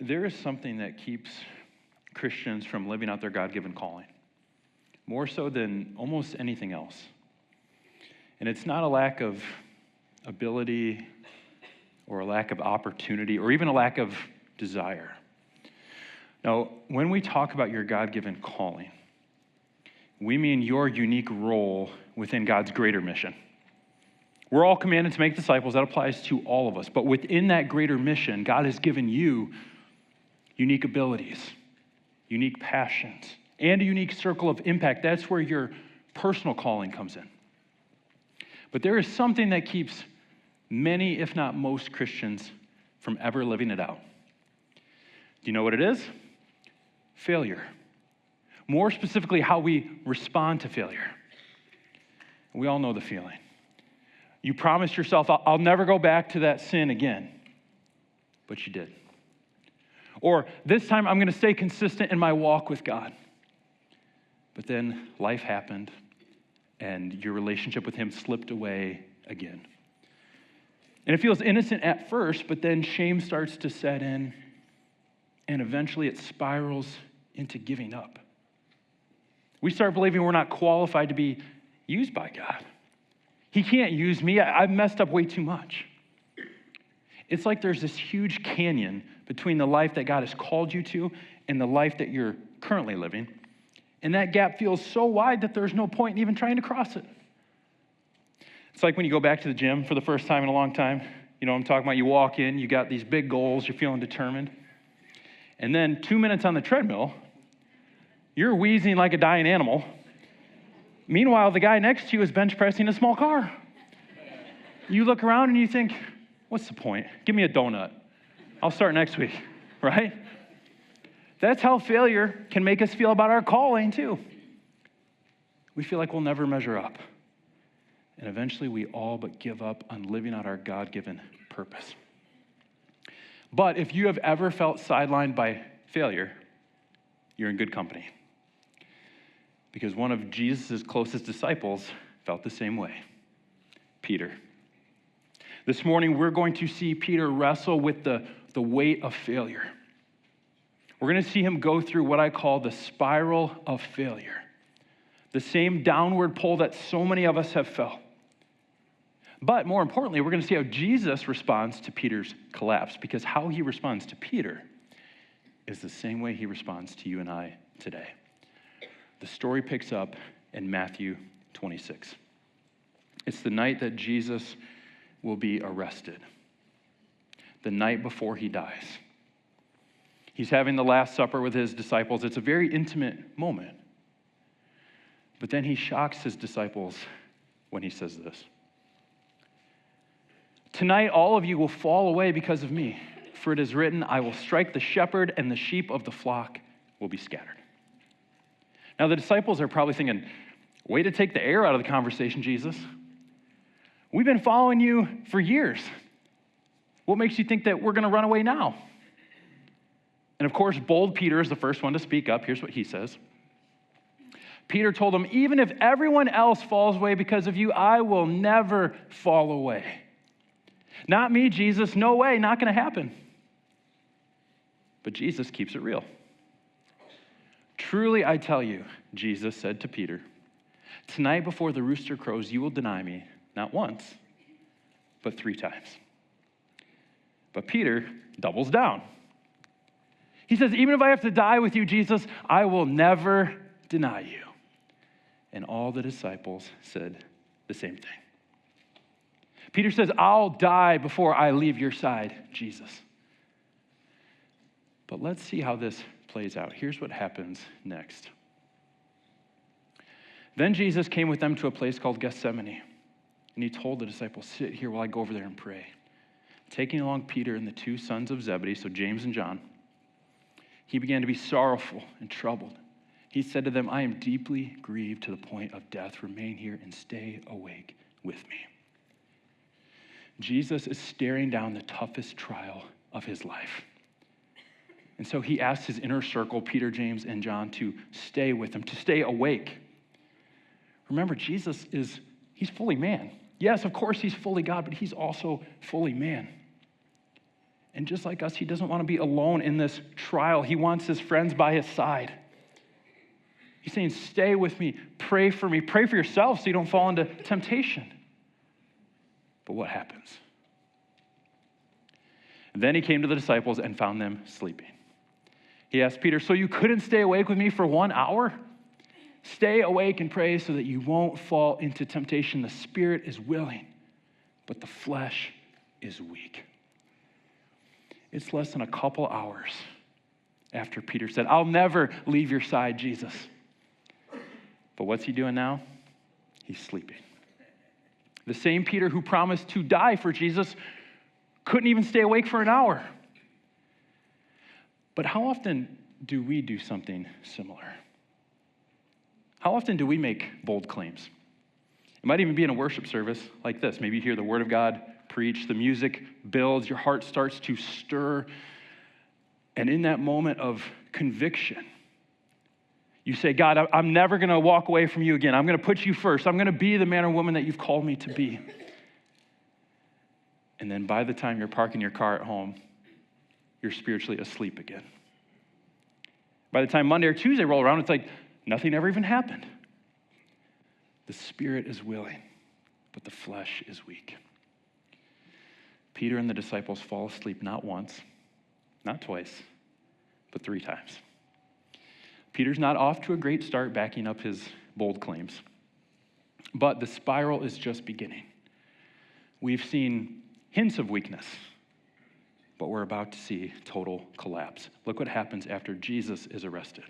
there is something that keeps Christians from living out their God-given calling, more so than almost anything else. And it's not a lack of ability or a lack of opportunity or even a lack of desire. Now, when we talk about your God-given calling, we mean your unique role within God's greater mission. We're all commanded to make disciples. That applies to all of us. But within that greater mission, God has given you unique abilities, unique passions, and a unique circle of impact. That's where your personal calling comes in. But there is something that keeps many, if not most, Christians from ever living it out. Do you know what it is? Failure. More specifically, how we respond to failure. We all know the feeling. You promised yourself, I'll never go back to that sin again. But you did. Or this time I'm going to stay consistent in my walk with God. But then life happened and your relationship with him slipped away again. And it feels innocent at first, but then shame starts to set in, and eventually it spirals into giving up. We start believing we're not qualified to be used by God. He can't use me. I've messed up way too much. It's like there's this huge canyon between the life that God has called you to and the life that you're currently living. And that gap feels so wide that there's no point in even trying to cross it. It's like when you go back to the gym for the first time in a long time. You know what I'm talking about? You walk in, you got these big goals, you're feeling determined. And then 2 minutes on the treadmill, you're wheezing like a dying animal. Meanwhile, the guy next to you is bench pressing a small car. You look around and you think, what's the point? Give me a donut. I'll start next week, right? That's how failure can make us feel about our calling, too. We feel like we'll never measure up. And eventually we all but give up on living out our God-given purpose. But if you have ever felt sidelined by failure, you're in good company. Because one of Jesus' closest disciples felt the same way, Peter. This morning, we're going to see Peter wrestle with the weight of failure. We're going to see him go through what I call the spiral of failure, the same downward pull that so many of us have felt. But more importantly, we're going to see how Jesus responds to Peter's collapse, because how he responds to Peter is the same way he responds to you and I today. The story picks up in Matthew 26. It's the night that Jesus will be arrested, the night before he dies. He's having the Last Supper with his disciples. It's a very intimate moment. But then he shocks his disciples when he says this. Tonight, all of you will fall away because of me, for it is written, I will strike the shepherd and the sheep of the flock will be scattered. Now, the disciples are probably thinking, way to take the air out of the conversation, Jesus. We've been following you for years. What makes you think that we're going to run away now? And of course, bold Peter is the first one to speak up. Here's what he says. Peter told them, even if everyone else falls away because of you, I will never fall away. Not me, Jesus. No way. Not going to happen. But Jesus keeps it real. Truly, I tell you, Jesus said to Peter, tonight before the rooster crows, you will deny me, not once, but 3 times. But Peter doubles down. He says, even if I have to die with you, Jesus, I will never deny you. And all the disciples said the same thing. Peter says, I'll die before I leave your side, Jesus. But let's see how this plays out. Here's what happens next. Then Jesus came with them to a place called Gethsemane, and he told the disciples, sit here while I go over there and pray. Taking along Peter and the 2 sons of Zebedee, so James and John, he began to be sorrowful and troubled. He said to them, I am deeply grieved to the point of death. Remain here and stay awake with me. Jesus is staring down the toughest trial of his life. And so he asks his inner circle, Peter, James, and John, to stay with him, to stay awake. Remember, Jesus he's fully man. Yes, of course he's fully God, but he's also fully man. And just like us, he doesn't want to be alone in this trial. He wants his friends by his side. He's saying, stay with me, pray for me, pray for yourself so you don't fall into temptation. But what happens? And then he came to the disciples and found them sleeping. He asked Peter, so you couldn't stay awake with me for 1 hour? Stay awake and pray so that you won't fall into temptation. The spirit is willing, but the flesh is weak. It's less than a couple hours after Peter said, I'll never leave your side, Jesus. But what's he doing now? He's sleeping. The same Peter who promised to die for Jesus couldn't even stay awake for an hour. But how often do we do something similar? How often do we make bold claims? It might even be in a worship service like this. Maybe you hear the word of God preached, the music builds, your heart starts to stir. And in that moment of conviction, you say, God, I'm never going to walk away from you again. I'm going to put you first. I'm going to be the man or woman that you've called me to be. And then by the time you're parking your car at home, you're spiritually asleep again. By the time Monday or Tuesday roll around, it's like nothing ever even happened. The spirit is willing, but the flesh is weak. Peter and the disciples fall asleep not once, not twice, but 3 times. Peter's not off to a great start backing up his bold claims, but the spiral is just beginning. We've seen hints of weakness, but we're about to see total collapse. Look what happens after Jesus is arrested.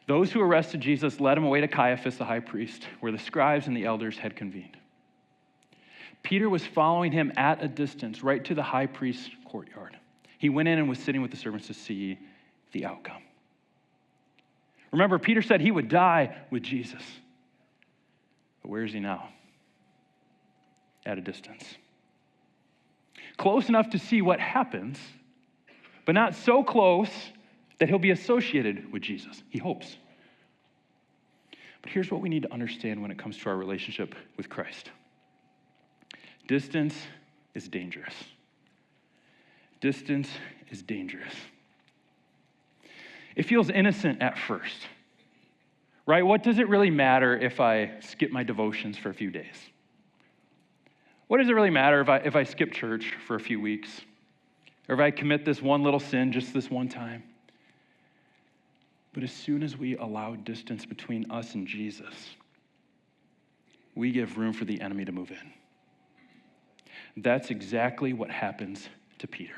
Those who arrested Jesus led him away to Caiaphas, the high priest, where the scribes and the elders had convened. Peter was following him at a distance, right to the high priest's courtyard. He went in and was sitting with the servants to see the outcome. Remember, Peter said he would die with Jesus. But where is he now? At a distance. Close enough to see what happens, but not so close that he'll be associated with Jesus. He hopes. But here's what we need to understand when it comes to our relationship with Christ. Distance is dangerous. Distance is dangerous. It feels innocent at first, right? What does it really matter if I skip my devotions for a few days? What does it really matter if I skip church for a few weeks? Or if I commit this one little sin just this one time? But as soon as we allow distance between us and Jesus, we give room for the enemy to move in. That's exactly what happens to Peter.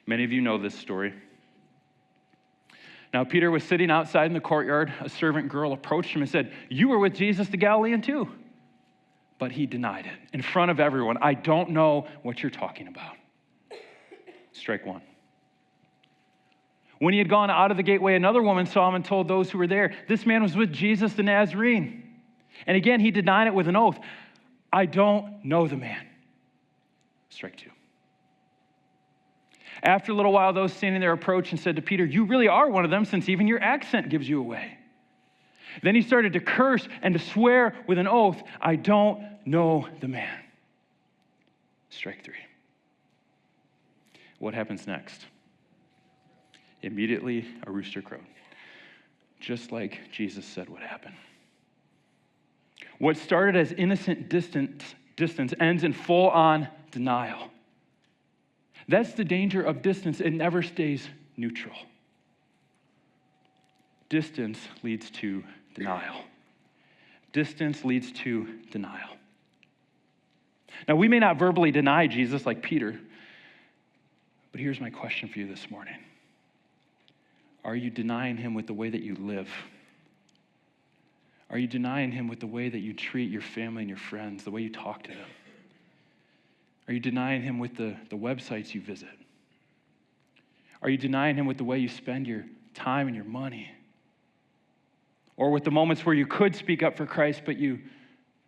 Many of you know this story. Now, Peter was sitting outside in the courtyard. A servant girl approached him and said, "You were with Jesus the Galilean too." But he denied it in front of everyone. "I don't know what you're talking about." Strike one. When he had gone out of the gateway, another woman saw him and told those who were there, "This man was with Jesus the Nazarene." And again, he denied it with an oath. "I don't know the man." Strike two. After a little while, those standing there approached and said to Peter, "You really are one of them, since even your accent gives you away." Then he started to curse and to swear with an oath, "I don't know the man." Strike three. What happens next? Immediately, a rooster crowed, just like Jesus said would happen. What started as innocent distance ends in full-on denial. That's the danger of distance. It never stays neutral. Distance leads to denial. Distance leads to denial. Now, we may not verbally deny Jesus like Peter, but here's my question for you this morning. Are you denying him with the way that you live? Are you denying him with the way that you treat your family and your friends, the way you talk to them? Are you denying him with the websites you visit? Are you denying him with the way you spend your time and your money? Or with the moments where you could speak up for Christ, but you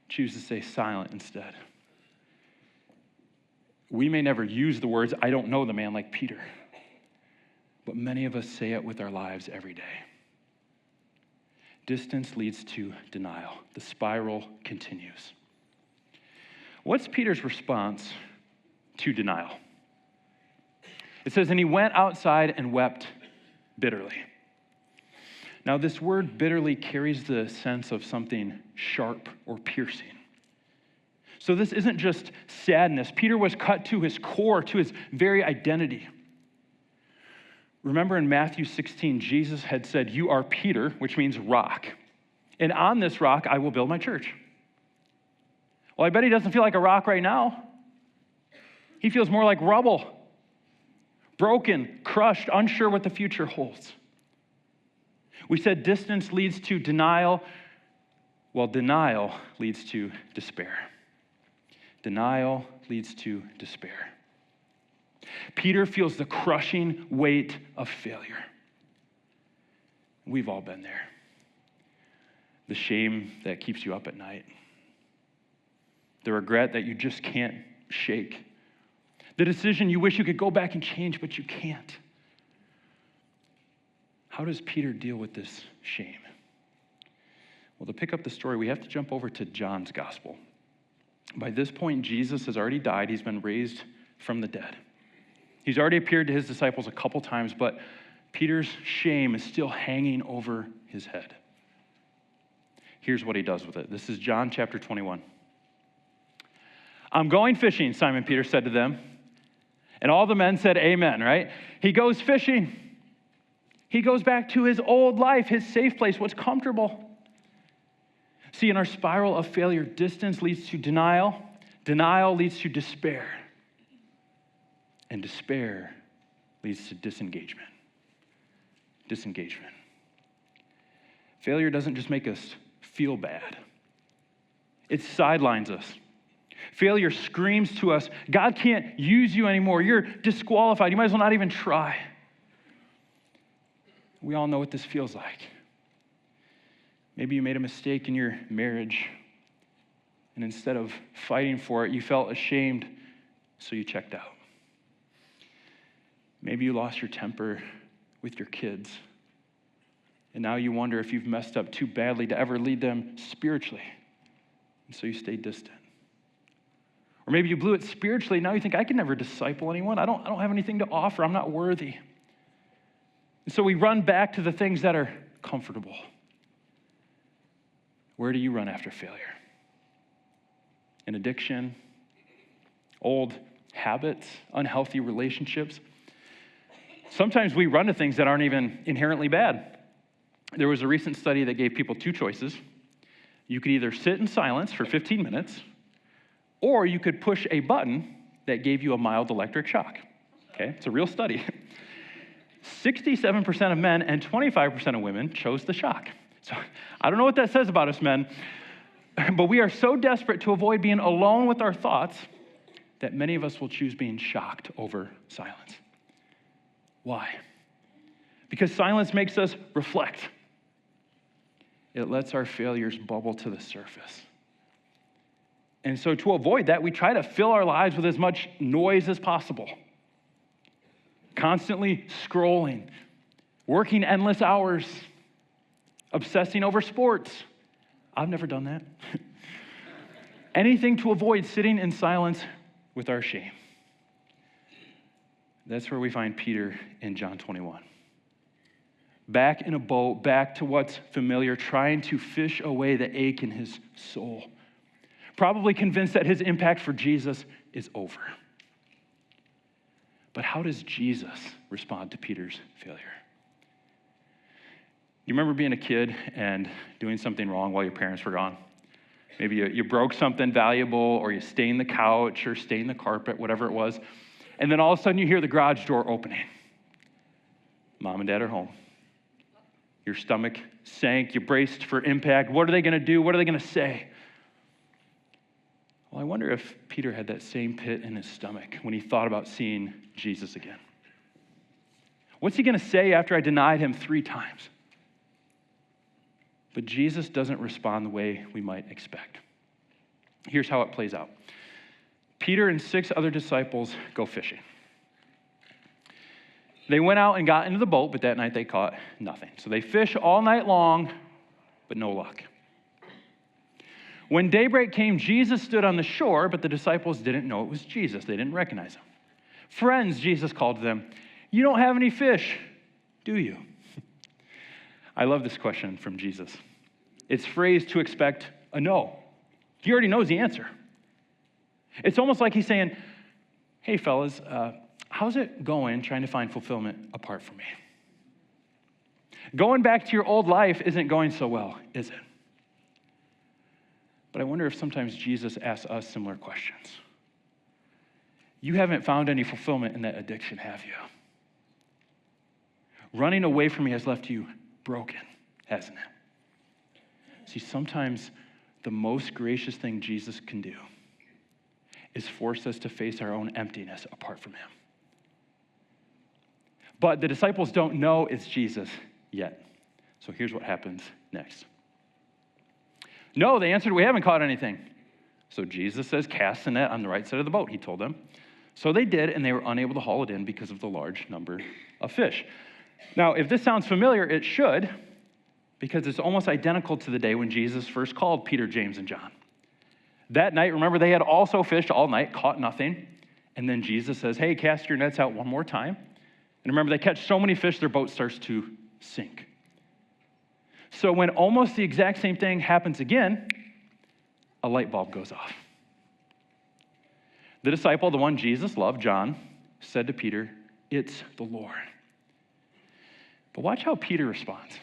choose to stay silent instead? We may never use the words, "I don't know the man," like Peter, but many of us say it with our lives every day. Distance leads to denial. The spiral continues. What's Peter's response to denial. It says, and he went outside and wept bitterly. Now, this word bitterly carries the sense of something sharp or piercing. So this isn't just sadness. Peter was cut to his core, to his very identity. Remember in Matthew 16, Jesus had said, you are Peter, which means rock. And on this rock, I will build my church. Well, I bet he doesn't feel like a rock right now. He feels more like rubble, broken, crushed, unsure what the future holds. We said distance leads to denial. Well, denial leads to despair. Denial leads to despair. Peter feels the crushing weight of failure. We've all been there. The shame that keeps you up at night. The regret that you just can't shake. The decision you wish you could go back and change, but you can't. How does Peter deal with this shame? Well, to pick up the story, we have to jump over to John's gospel. By this point, Jesus has already died. He's been raised from the dead. He's already appeared to his disciples a couple times, but Peter's shame is still hanging over his head. Here's what he does with it. This is John chapter 21. I'm going fishing, Simon Peter said to them. And all the men said, amen, right? He goes fishing. He goes back to his old life, his safe place, what's comfortable. See, in our spiral of failure, distance leads to denial. Denial leads to despair. And despair leads to disengagement. Disengagement. Failure doesn't just make us feel bad. It sidelines us. Failure screams to us, God can't use you anymore. You're disqualified. You might as well not even try. We all know what this feels like. Maybe you made a mistake in your marriage, and instead of fighting for it, you felt ashamed, so you checked out. Maybe you lost your temper with your kids, and now you wonder if you've messed up too badly to ever lead them spiritually, and so you stay distant. Or maybe you blew it spiritually, now you think, I can never disciple anyone. I don't have anything to offer. I'm not worthy. And so we run back to the things that are comfortable. Where do you run after failure? An addiction, old habits, unhealthy relationships. Sometimes we run to things that aren't even inherently bad. There was a recent study that gave people two choices. You could either sit in silence for 15 minutes, or you could push a button that gave you a mild electric shock. Okay, it's a real study. 67% of men and 25% of women chose the shock. So I don't know what that says about us men, but we are so desperate to avoid being alone with our thoughts that many of us will choose being shocked over silence. Why? Because silence makes us reflect. It lets our failures bubble to the surface. And so to avoid that, we try to fill our lives with as much noise as possible. Constantly scrolling, working endless hours, obsessing over sports. I've never done that. Anything to avoid sitting in silence with our shame. That's where we find Peter in John 21. Back in a boat, back to what's familiar, trying to fish away the ache in his soul. Probably convinced that his impact for Jesus is over. But how does Jesus respond to Peter's failure? You remember being a kid and doing something wrong while your parents were gone? Maybe you broke something valuable, or you stained the couch or stained the carpet, whatever it was. And then all of a sudden you hear the garage door opening. Mom and Dad are home. Your stomach sank. You braced for impact. What are they going to do? What are they going to say? Well, I wonder if Peter had that same pit in his stomach when he thought about seeing Jesus again. What's he going to say after I denied him 3 times? But Jesus doesn't respond the way we might expect. Here's how it plays out. Peter and 6 other disciples go fishing. They went out and got into the boat, but that night they caught nothing. So they fish all night long, but no luck. When daybreak came, Jesus stood on the shore, but the disciples didn't know it was Jesus. They didn't recognize him. Friends, Jesus called to them, you don't have any fish, do you? I love this question from Jesus. It's phrased to expect a no. He already knows the answer. It's almost like he's saying, hey, fellas, how's it going trying to find fulfillment apart from me? Going back to your old life isn't going so well, is it? But I wonder if sometimes Jesus asks us similar questions. You haven't found any fulfillment in that addiction, have you? Running away from me has left you broken, hasn't it? See, sometimes the most gracious thing Jesus can do is force us to face our own emptiness apart from him. But the disciples don't know it's Jesus yet. So here's what happens next. No, they answered, we haven't caught anything. So Jesus says, cast the net on the right side of the boat, he told them. So they did, and they were unable to haul it in because of the large number of fish. Now, if this sounds familiar, it should, because it's almost identical to the day when Jesus first called Peter, James, and John. That night, remember, they had also fished all night, caught nothing. And then Jesus says, hey, cast your nets out one more time. And remember, they catch so many fish, their boat starts to sink. So when almost the exact same thing happens again, a light bulb goes off. The disciple, the one Jesus loved, John, said to Peter, it's the Lord. But watch how Peter responds.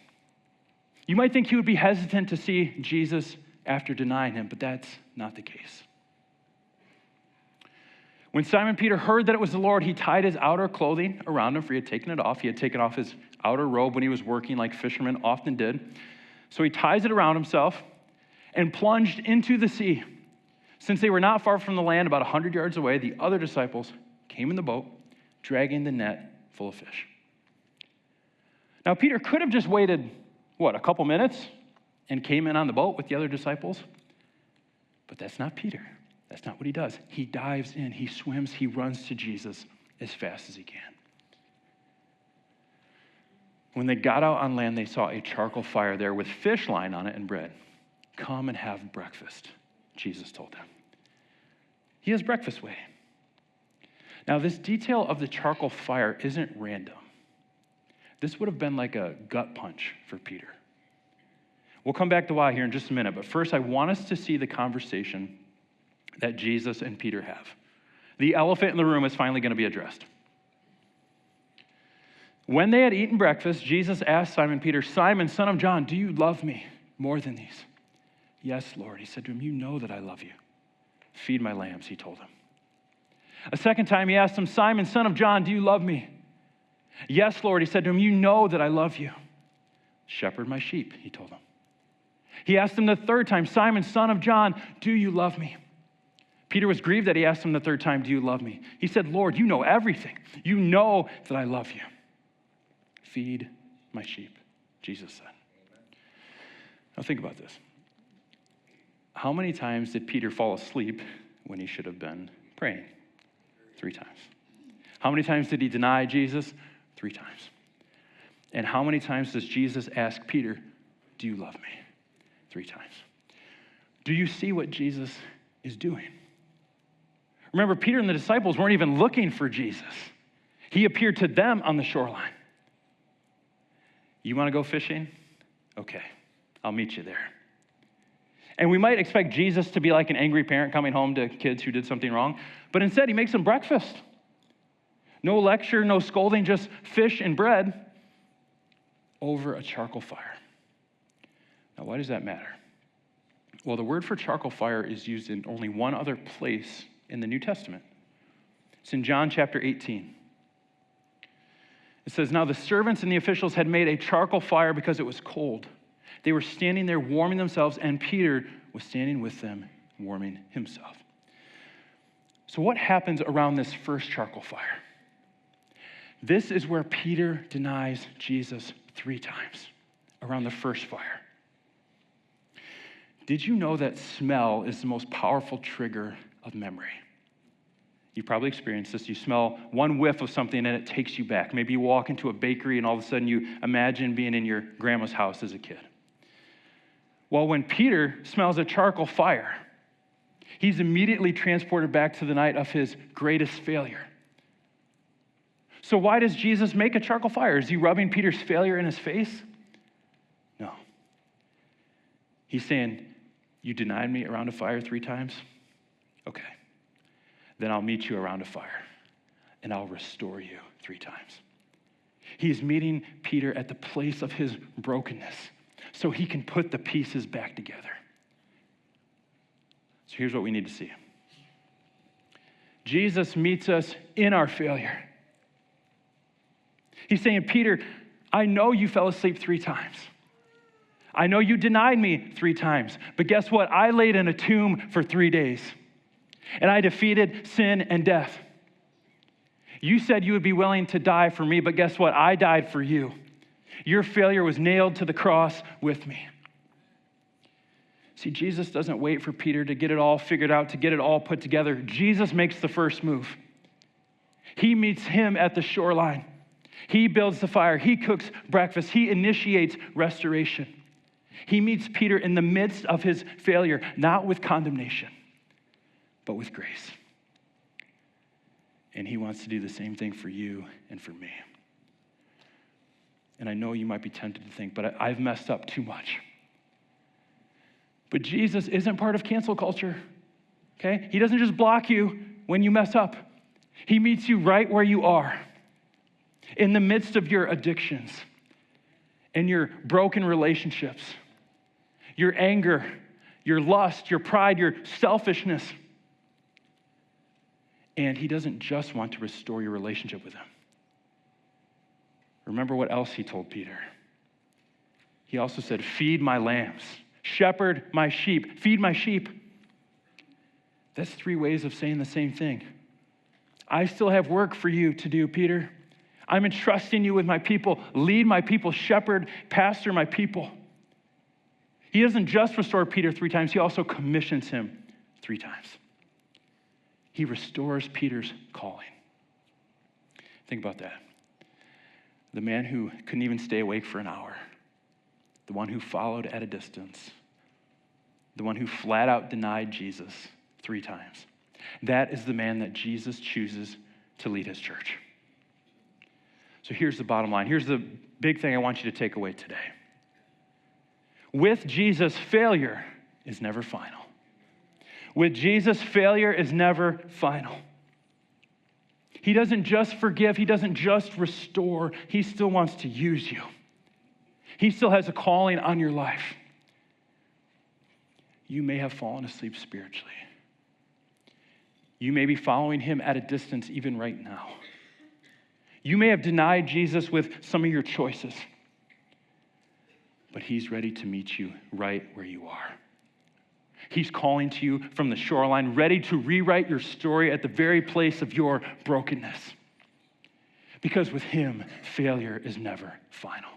You might think he would be hesitant to see Jesus after denying him, but that's not the case. When Simon Peter heard that it was the Lord, he tied his outer clothing around him, for he had taken it off. He had taken off his outer robe when he was working, like fishermen often did. So he ties it around himself and plunged into the sea. Since they were not far from the land, about 100 yards away, the other disciples came in the boat, dragging the net full of fish. Now, Peter could have just waited, a couple minutes and came in on the boat with the other disciples? But that's not Peter. That's not what he does. He dives in, he swims, he runs to Jesus as fast as he can. When they got out on land, they saw a charcoal fire there with fish lying on it and bread. Come and have breakfast, Jesus told them. He has breakfast waiting. Now, this detail of the charcoal fire isn't random. This would have been like a gut punch for Peter. We'll come back to why here in just a minute, but first I want us to see the conversation that Jesus and Peter have. The elephant in the room is finally going to be addressed. When they had eaten breakfast, Jesus asked Simon Peter, Simon, son of John, do you love me more than these? Yes, Lord. He said to him, you know that I love you. Feed my lambs, he told him. A second time he asked him, Simon, son of John, do you love me? Yes, Lord. He said to him, you know that I love you. Shepherd my sheep, he told him. He asked him the third time, Simon, son of John, do you love me? Peter was grieved that he asked him the third time, do you love me? He said, Lord, you know everything. You know that I love you. Feed my sheep, Jesus said. Now think about this. How many times did Peter fall asleep when he should have been praying? 3 times. How many times did he deny Jesus? 3 times. And how many times does Jesus ask Peter, do you love me? 3 times. Do you see what Jesus is doing? Remember, Peter and the disciples weren't even looking for Jesus. He appeared to them on the shoreline. You want to go fishing? Okay, I'll meet you there. And we might expect Jesus to be like an angry parent coming home to kids who did something wrong, but instead he makes them breakfast. No lecture, no scolding, just fish and bread over a charcoal fire. Now, why does that matter? Well, the word for charcoal fire is used in only one other place in the New Testament. It's in John chapter 18. It says, now the servants and the officials had made a charcoal fire because it was cold. They were standing there warming themselves, and Peter was standing with them warming himself. So what happens around this first charcoal fire? This is where Peter denies Jesus 3 times, around the first fire. Did you know that smell is the most powerful trigger of memory? You probably experienced this. You smell one whiff of something and it takes you back. Maybe you walk into a bakery and all of a sudden you imagine being in your grandma's house as a kid. Well, when Peter smells a charcoal fire, he's immediately transported back to the night of his greatest failure. So why does Jesus make a charcoal fire? Is he rubbing Peter's failure in his face? No. He's saying, you denied me around a fire 3 times? Okay. Then I'll meet you around a fire, and I'll restore you 3 times. He's meeting Peter at the place of his brokenness so he can put the pieces back together. So here's what we need to see. Jesus meets us in our failure. He's saying, Peter, I know you fell asleep 3 times. I know you denied me 3 times. But guess what? I laid in a tomb for 3 days. And I defeated sin and death. You said you would be willing to die for me, but guess what? I died for you. Your failure was nailed to the cross with me. See, Jesus doesn't wait for Peter to get it all figured out, to get it all put together. Jesus makes the first move. He meets him at the shoreline. He builds the fire. He cooks breakfast. He initiates restoration. He meets Peter in the midst of his failure, not with condemnation, but with grace. And he wants to do the same thing for you and for me. And I know you might be tempted to think, but I've messed up too much. But Jesus isn't part of cancel culture, okay? He doesn't just block you when you mess up. He meets you right where you are, in the midst of your addictions and your broken relationships, your anger, your lust, your pride, your selfishness. And he doesn't just want to restore your relationship with him. Remember what else he told Peter. He also said, feed my lambs, shepherd my sheep, feed my sheep. That's 3 ways of saying the same thing. I still have work for you to do, Peter. I'm entrusting you with my people. Lead my people, shepherd, pastor my people. He doesn't just restore Peter 3 times, he also commissions him 3 times. He restores Peter's calling. Think about that. The man who couldn't even stay awake for an hour, the one who followed at a distance, the one who flat out denied Jesus 3 times. That is the man that Jesus chooses to lead his church. So here's the bottom line. Here's the big thing I want you to take away today. With Jesus, failure is never final. With Jesus, failure is never final. He doesn't just forgive. He doesn't just restore. He still wants to use you. He still has a calling on your life. You may have fallen asleep spiritually. You may be following him at a distance even right now. You may have denied Jesus with some of your choices, but he's ready to meet you right where you are. He's calling to you from the shoreline, ready to rewrite your story at the very place of your brokenness. Because with him, failure is never final.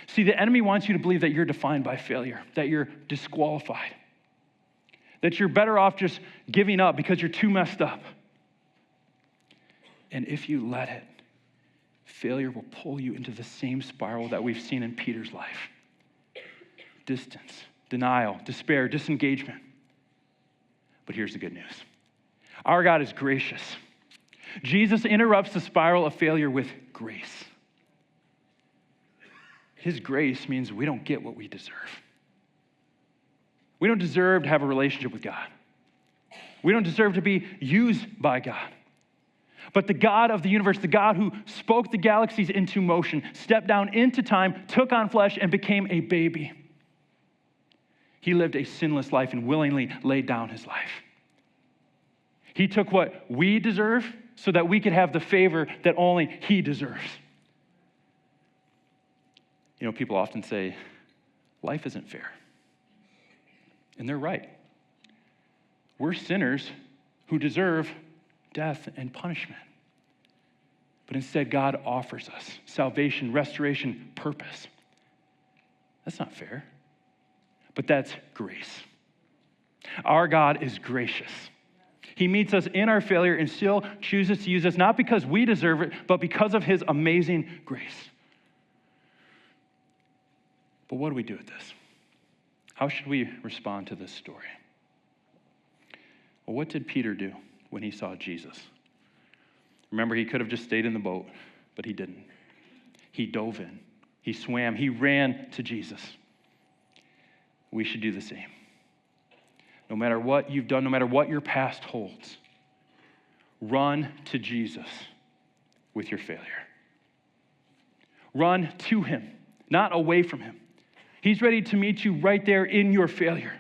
See, the enemy wants you to believe that you're defined by failure, that you're disqualified, that you're better off just giving up because you're too messed up. And if you let it, failure will pull you into the same spiral that we've seen in Peter's life. Distance, denial, despair, disengagement. But here's the good news. Our God is gracious. Jesus interrupts the spiral of failure with grace. His grace means we don't get what we deserve. We don't deserve to have a relationship with God. We don't deserve to be used by God. But the God of the universe, the God who spoke the galaxies into motion, stepped down into time, took on flesh, and became a baby. He lived a sinless life and willingly laid down his life. He took what we deserve so that we could have the favor that only he deserves. You know, people often say, life isn't fair. And they're right. We're sinners who deserve death and punishment. But instead, God offers us salvation, restoration, purpose. That's not fair. But that's grace. Our God is gracious. He meets us in our failure and still chooses to use us, not because we deserve it, but because of his amazing grace. But what do we do with this? How should we respond to this story? Well, what did Peter do when he saw Jesus? Remember, he could have just stayed in the boat, but he didn't. He dove in. He swam. He ran to Jesus. We should do the same. No matter what you've done, no matter what your past holds, run to Jesus with your failure. Run to him, not away from him. He's ready to meet you right there in your failure.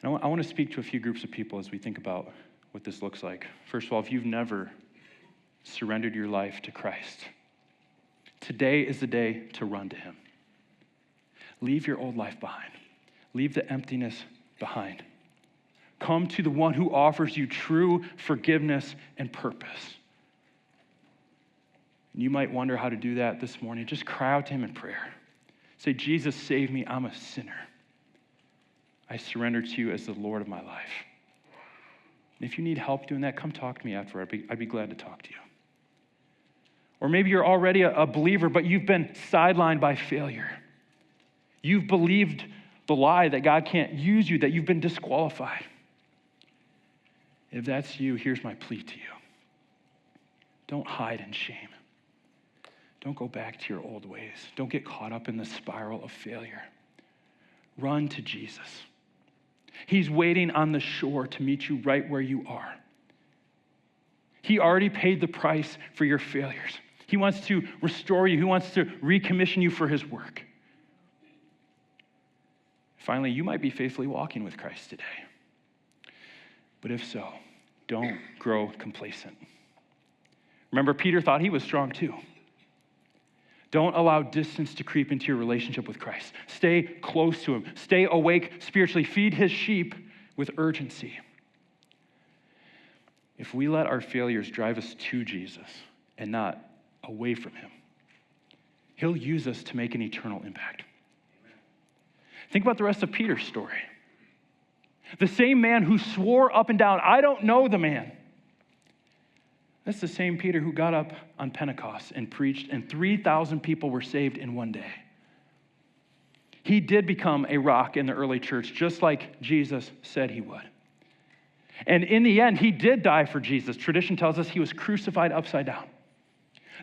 And I want to speak to a few groups of people as we think about what this looks like. First of all, if you've never surrendered your life to Christ, today is the day to run to him. Leave your old life behind. Leave the emptiness behind. Come to the one who offers you true forgiveness and purpose. And you might wonder how to do that this morning. Just cry out to him in prayer. Say, Jesus, save me. I'm a sinner. I surrender to you as the Lord of my life. And if you need help doing that, come talk to me afterward. I'd be glad to talk to you. Or maybe you're already a believer, but you've been sidelined by failure. You've believed the lie that God can't use you, that you've been disqualified. If that's you, here's my plea to you. Don't hide in shame. Don't go back to your old ways. Don't get caught up in the spiral of failure. Run to Jesus. He's waiting on the shore to meet you right where you are. He already paid the price for your failures. He wants to restore you. He wants to recommission you for his work. Finally, you might be faithfully walking with Christ today. But if so, don't grow complacent. Remember, Peter thought he was strong too. Don't allow distance to creep into your relationship with Christ. Stay close to him. Stay awake spiritually. Feed his sheep with urgency. If we let our failures drive us to Jesus and not away from him, he'll use us to make an eternal impact. Think about the rest of Peter's story. The same man who swore up and down, I don't know the man. That's the same Peter who got up on Pentecost and preached, and 3,000 people were saved in one day. He did become a rock in the early church, just like Jesus said he would. And in the end, he did die for Jesus. Tradition tells us he was crucified upside down.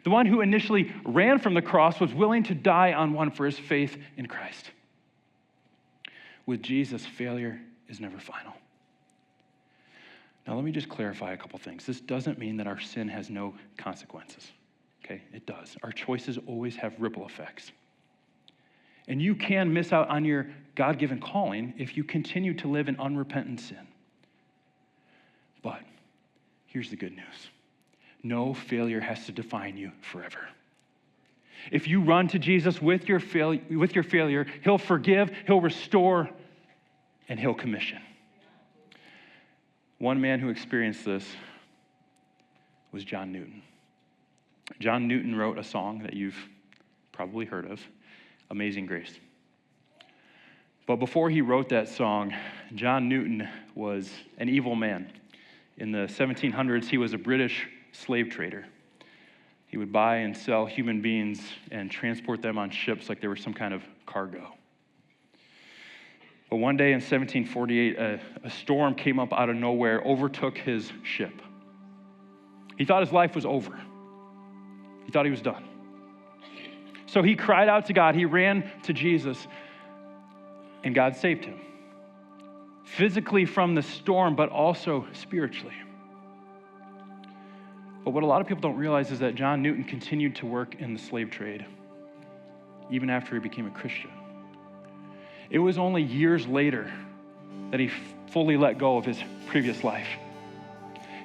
The one who initially ran from the cross was willing to die on one for his faith in Christ. With Jesus, failure is never final. Now, let me just clarify a couple things. This doesn't mean that our sin has no consequences, okay? It does. Our choices always have ripple effects. And you can miss out on your God-given calling if you continue to live in unrepentant sin. But here's the good news. No failure has to define you forever. If you run to Jesus with your failure, he'll forgive, he'll restore, and he'll commission. One man who experienced this was John Newton. John Newton wrote a song that you've probably heard of, Amazing Grace. But before he wrote that song, John Newton was an evil man. In the 1700s, he was a British slave trader. He would buy and sell human beings and transport them on ships like they were some kind of cargo. But one day in 1748, a storm came up out of nowhere, overtook his ship. He thought his life was over. He thought he was done. So he cried out to God. He ran to Jesus, and God saved him. Physically from the storm, but also spiritually. But what a lot of people don't realize is that John Newton continued to work in the slave trade, even after he became a Christian. It was only years later that he fully let go of his previous life.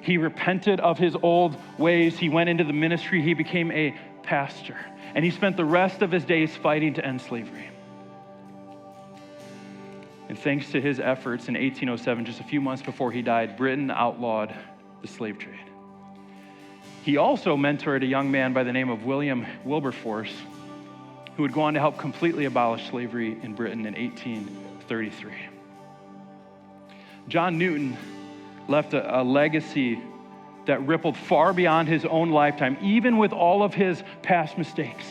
He repented of his old ways. He went into the ministry. He became a pastor. And he spent the rest of his days fighting to end slavery. And thanks to his efforts in 1807, just a few months before he died, Britain outlawed the slave trade. He also mentored a young man by the name of William Wilberforce, who would go on to help completely abolish slavery in Britain in 1833. John Newton left a legacy that rippled far beyond his own lifetime, even with all of his past mistakes.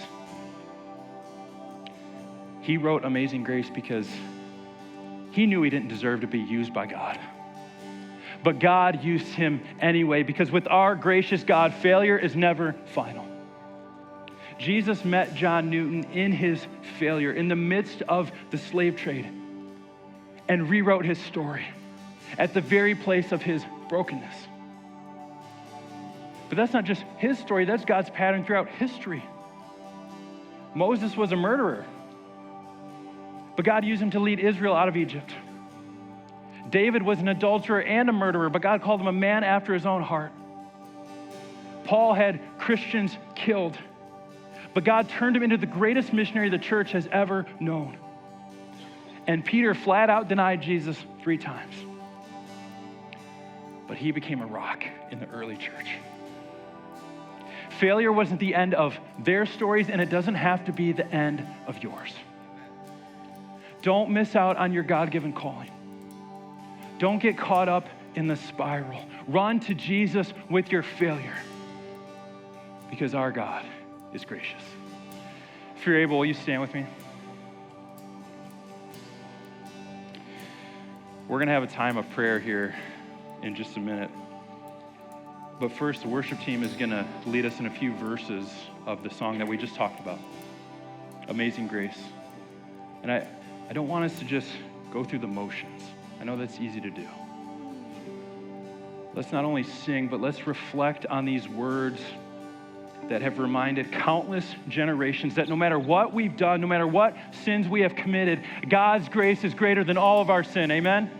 He wrote Amazing Grace because he knew he didn't deserve to be used by God. But God used him anyway, because with our gracious God, failure is never final. Jesus met John Newton in his failure, in the midst of the slave trade, and rewrote his story at the very place of his brokenness. But that's not just his story, that's God's pattern throughout history. Moses was a murderer, but God used him to lead Israel out of Egypt. David was an adulterer and a murderer, but God called him a man after his own heart. Paul had Christians killed, but God turned him into the greatest missionary the church has ever known. And Peter flat out denied Jesus 3 times. But he became a rock in the early church. Failure wasn't the end of their stories, and it doesn't have to be the end of yours. Don't miss out on your God-given calling. Don't get caught up in the spiral. Run to Jesus with your failure, because our God is gracious. If you're able, will you stand with me? We're going to have a time of prayer here in just a minute. But first, the worship team is going to lead us in a few verses of the song that we just talked about, Amazing Grace. And I don't want us to just go through the motions. I know that's easy to do. Let's not only sing, but let's reflect on these words that have reminded countless generations that no matter what we've done, no matter what sins we have committed, God's grace is greater than all of our sin. Amen?